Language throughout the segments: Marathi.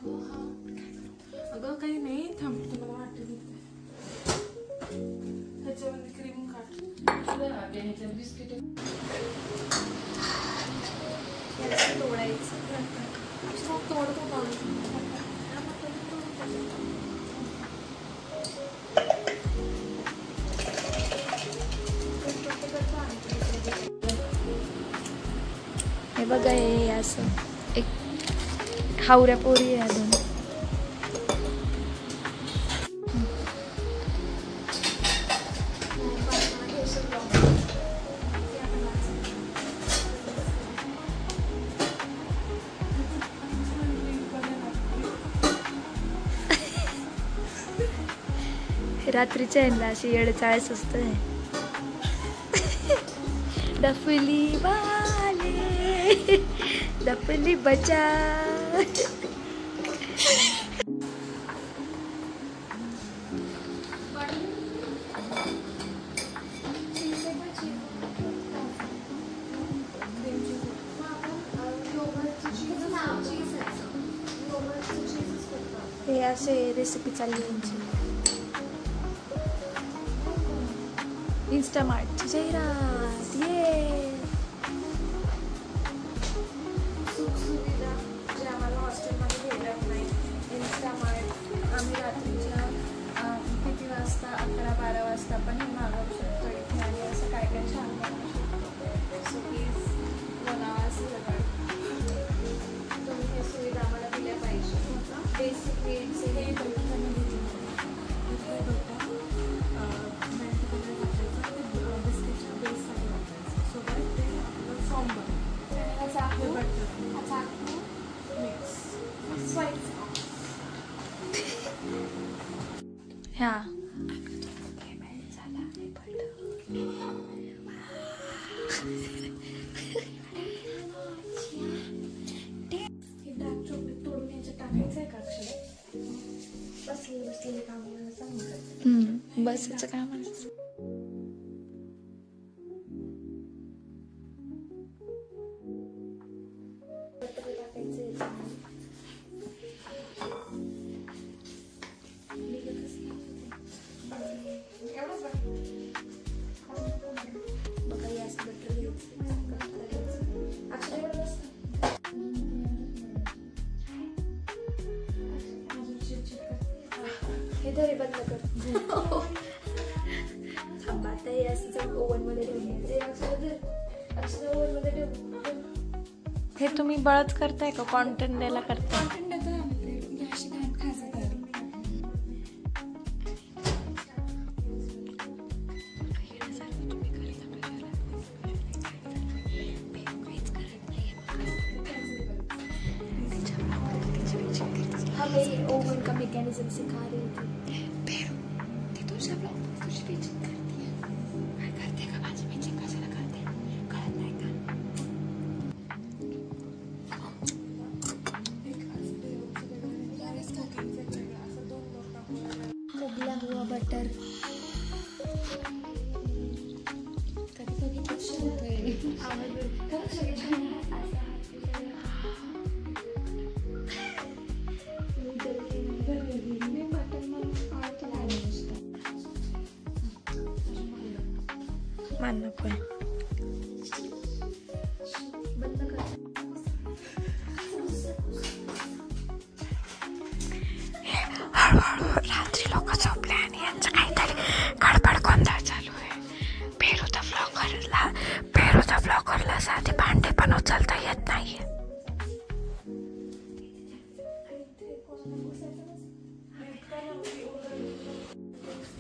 अगं काही नाही, थांब तुला वाटत त्याच्यामध्ये क्रीम काढ. बिस्किट तोडतो हे बघा, हे असं एक हावऱ्या पोरी आहे दोन. रात्रीच्या ह्यांना अशी येडचाळ सुचतंय. डफली वाले डफली बचा. हे असे रेसिपी चालली यांची. इंस्टामार्टची जाहिरात. ये सुखसुविधा जे आम्हाला हॉस्टेलमध्ये भेटत नाही. इंस्टामार्ट आम्ही रात्रीच्या किती वाजता, 11-12 वाजता पण हे मागवू शकतो इथे आणि असं काय काय छान बनवू शकतो. सो प्लीज बनावा सगळं. तुम्ही हे सुविधा आम्हाला दिल्या पाहिजे. बेसिक नीड्स हे ह्या बसचं काम आहे. हे तरी बंद कर. थांबा, आता हे असं ओव्हन मध्ये ठेवून ओव्हन मध्ये ठेवून. हे तुम्ही बळच करताय का कॉन्टेंट द्यायला करताय? हमें ओवन का मैकेनिज्म सिखा रही थी. ती तुझ्या ब्लॉग तुझी बेइज्जत करती है. काय करते का माझी बेइज्जत कशाला करते? कळत नाही का? उबला हुआ बटर. कधी कधी कुछ होतंय. मान नको आहे. हळूहळू रात्री लोक झोपले आणि यांचं काहीतरी गडबड गोंधळ चालू आहे. पेरू द व्लॉगरला साधे भांडे पण उचलता येत नाहीये.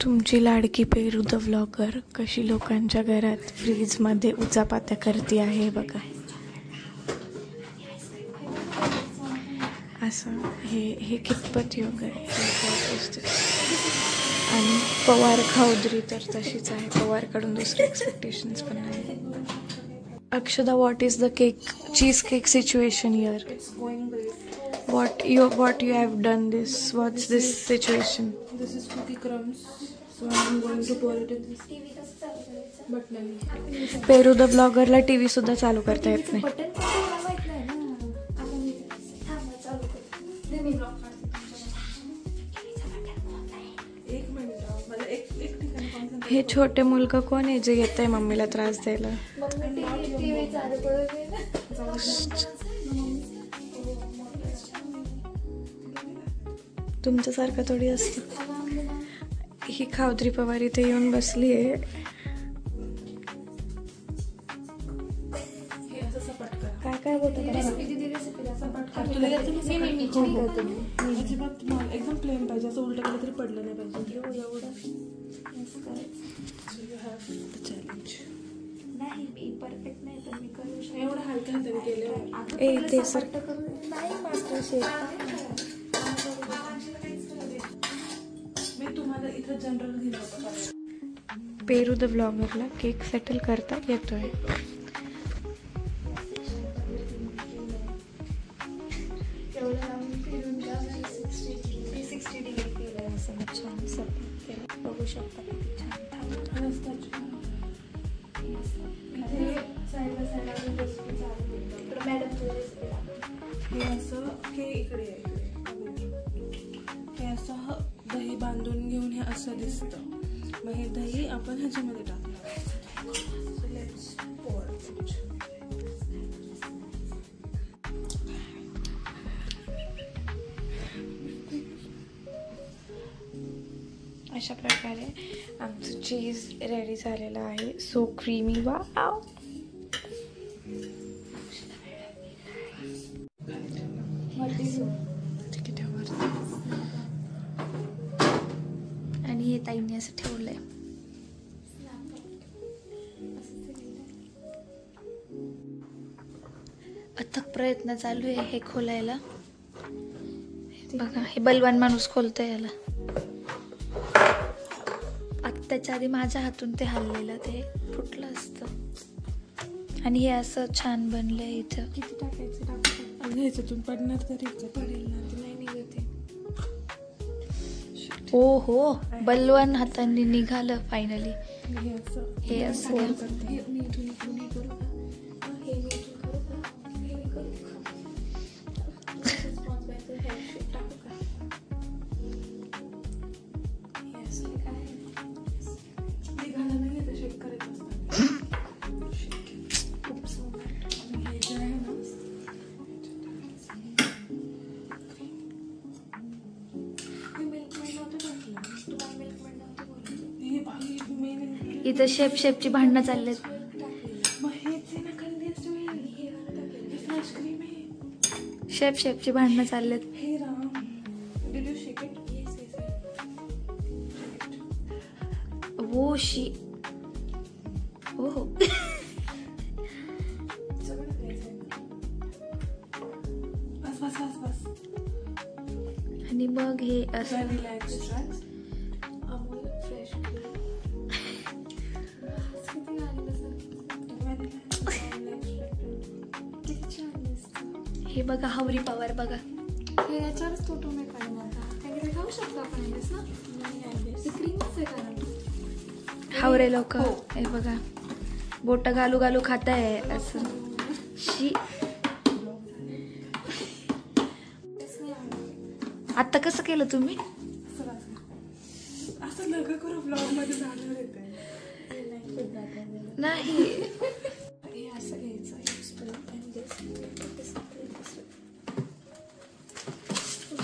तुमची लाडकी पेरू द व्लॉगर कशी लोकांच्या घरात फ्रीजमध्ये उचापात्या करते आहे बघा. असं हे कितपत योग्य आहे. आणि पवार खाऊदरी तर तशीच आहे. पवारकडून दुसरे एक्सपेक्टेशन्स पण नाही. अक्षदा, what is the cheese cake situation here? What you have done this? What's this situation? This is cookie crumbs. So I'm going to pour it in this. But नाही. पेरू द ब्लॉगरला टीव्ही सुद्धा चालू करता येत नाही. मी ब्लॉग काढते एक मिनिट मला एक ठिकाणी कॉन्सन्ट्रेट. हे छोटे मुलगा कोण आहे जे येत आहे मम्मीला त्रास द्यायला? मम्मी टीव्ही चालू करू दे ना. तुमच्यासारखं थोडी असतं. ही खावद्री पवार इथे येऊन बसली आहे. हे असं सपाट करा. काय काय बोलतो तुला येतं ना सपाट? अजिबात मला एकदम प्लेन पाहिजे, असं उलट केलं तरी पडलं नाही पाहिजे. एवढं चॅलेंज नाही. मी परफेक्ट नाही तर मी करू शकते. एवढं हलक्या हाताने केलं. ए ते सर नाही मास्टर शेफ. मी तुम्हाला इथं जनरल घेऊन होतं. पेरू द ब्लॉगरला केक सेटल करता येतोय. एवढं लावून फिरून 360 डिग्री केलं असं छान सपोर्ट केलं. बघू शकता किती छान इथे साईडला अजून रेसिपी चालू होतं. इकडे मॅडमची रेसिपी लागली. हे असं हे इकडे आहे, इकडे. हे असं दही बांधून घेऊन हे असं दिसतं. मग हे दही आपण ह्याच्यामध्ये टाकणार. So let's pour it. अशा प्रकारे आमचं चीज रेडी झालेलं आहे. So creamy. वाव. आणि हे ताईंनी असं ठेवलंय. अथक प्रयत्न चालू आहे हे खोलायला. बघा हे बलवान माणूस खोलतोय याला. त्याच्या आधी माझ्या हातून ते हल्लेलं ते फुटलं असतं. आणि हे असं छान बनलंय. इथं किती टाकायचं टाकू. ह्याच्यातून पडणार तरी पडेल ना ते नाही निघते. ओ हो बलवान हातांनी निघालं फायनली. हे असं हे मी इथून इकडून हे करू का? हे मी इथून करू का? हे मी करू का? टाकू का? हे असं काय निघालं नाही तर शेक करत असतात. खूप सुंदर. हे जे आहे ना मी मिल्कमेड नव्हतं टाकलं. तुम्हाला मिल्कमेड नव्हतं बोललं. हे बाई मेन इथं शेपची भांडणं चाललेत. मग हेच आहे ना कंडेन्स्ड मिल्क. हे फ्रेश क्रीम आहे. शेपची भांडणं चाललेत. हे Ram did you shake it? Yes yes. वो शी. ओ हो. सगळं करायचं. बस बस बस बस. आणि मग हे असं vanilla extract. Amul fresh cream. किती आलेलं सर. Vanilla extract. किती छान दिसतं. हे बघा हावरी पवार बघा. हे याच्यावरच फोटो नाही काढून आता. काही ते खाऊ शकतो आपण येस ना. ते क्रीमच आहे कारण. हावरे लोक हे बघा बोट घालू घालू खात आहे असं. शी. आता कसं केलं तुम्ही? असं नका करू. ब्लॉग मध्ये जाणार येते. नाही हे असं घ्यायचं. एक स्पून आणि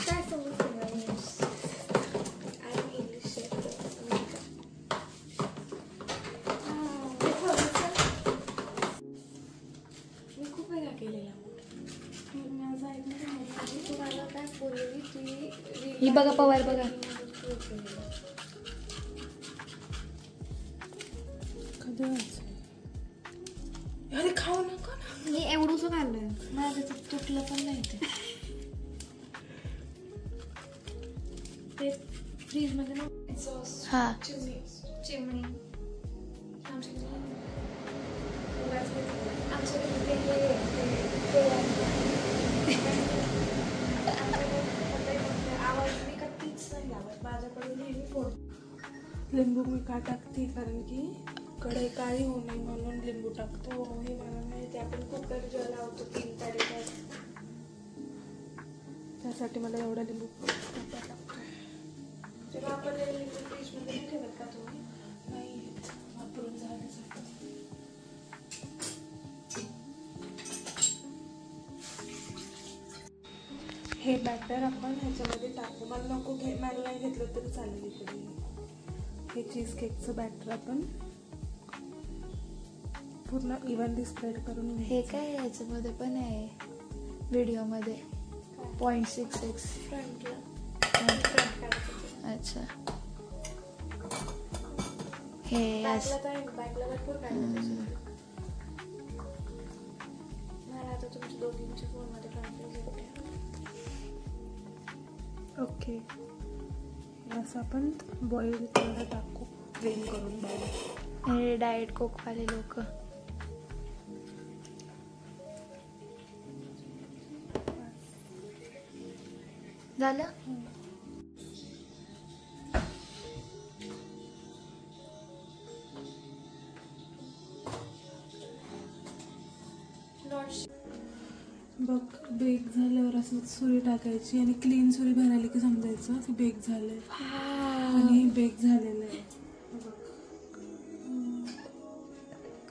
काय समजतं इंग्लिश मी खूप वेळा केलेला. माझा तुम्हाला काय बोलली ती. ही बघा पवार बघा. कधी व्हायचं? अरे खाऊ नका ना. मी एवढंच खाल्लं. मला त्याच्यात तुटलं पण नाही ते फ्रीजमध्ये ना सॉस हा चिमणी आमच्याकडे आवाज मी कधीच नाही लावत. माझ्याकडून नेहमी फोन. लिंबू मी का टाकते कारण की कढई काळी होऊ नये म्हणून लिंबू टाकतो. हे मला माहिती. आपण कुकर जेव्हा लावतो 3 तारीख त्यासाठी मला एवढा लिंबू टाकायला लागतो. ते वापरलेले लिंबू फ्रीजमध्ये नाही ठेवत का तुम्ही? नाही वापरून झालं सगळं. हे बॅटर आपण ह्याच्यामध्ये टाकू. मला नको मला नाही घेतलं तरी चालेल. इकडे हे चीज केकचं बॅटर आपण पूर्ण इव्हनली स्प्रेड करून घेऊ. हे काय याच्यामध्ये पण आहे व्हिडिओमध्ये 0.6x. फ्रंटला अच्छा हे बॅकला भरपूर काढलं त्याच्यामध्ये. मला आता तुमच्या दोघींच्या फोनमध्ये कन्फ्युज होते. ओके असं आपण बॉईल करायला टाकू. ट्रेन करून बॉईल. हे डाएट कोक वाले लोक. झालं. बघ बेक झाल्यावर असं सुरी टाकायची आणि क्लीन सुरी भरायला की समजायचं की बेक झालंय. आणि बेक झालेलं आहे.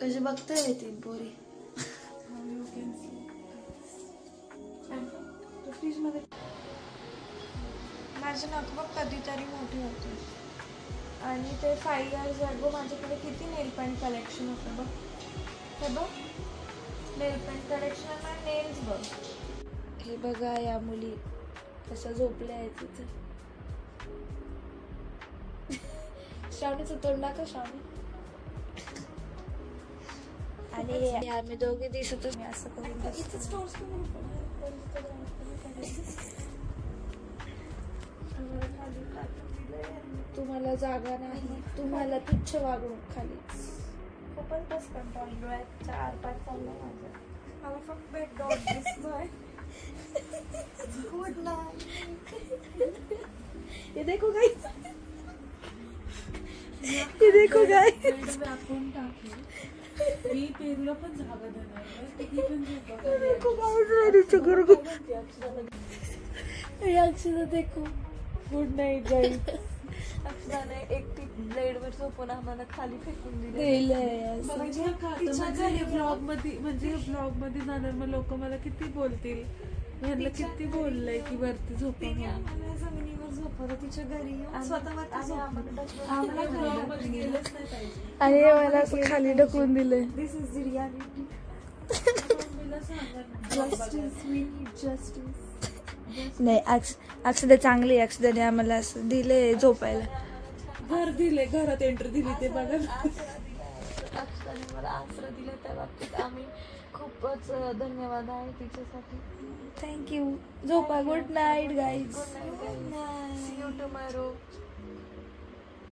कशी बघताय ती पोरी. फ्रीजमध्ये माझे नोटबुक कधीतरी मोठी होते आणि ते 5 years ago माझ्याकडे किती नेल पेंट कलेक्शन होतं बघ. हे बघ नेल पेंट कलेक्शन आणि नेल्स बघ. हे बघा या मुली कशा झोपल्या आहेत तिथे. श्रावणीचं तोंड दाखव श्रावणी. आणि आम्ही दोघे दिसतच मी असं करून इथं स्टोर्स तुम्हाला जागा नाही. तुम्हाला तुच्छ वागणूक खाली. खूपच बस कंटाळ. डोळ्यात 4-5 चाललंय माझं. मला फक्त एक डॉट दिसतोय. Good night. ये देखो गाइस. ये देखो गाइस. आपण टाकू. मी पेरूला पण जागा देणार. खूप आवडलं घर को. अक्षदा देखो. Good night guys. अक्षदाने एकटी ब्लेडवर झोपून आम्हाला खाली फेकून दिले. ब्लॉग मध्ये जाणार मग लोक मला किती बोलतील. ह्यांना किती बोललंय की वरती झोपा. आम्हाला जमिनीवर झोपवलं तिच्या घरी. आणि मला असं खाली ढकलून दिलंय. This is the reality. Justice. We need justice. नाही अक्षदा चांगली. अक्षदाने आम्हाला असं दिले झोपायला. घर दिले. घरात एंट्री दिली ते बघा. अक्षराने मला आसरा दिला त्या बाबतीत आम्ही खूपच धन्यवाद आहे तिच्यासाठी. थँक्यू. झोपा. Good night guys. Good night. See you tomorrow.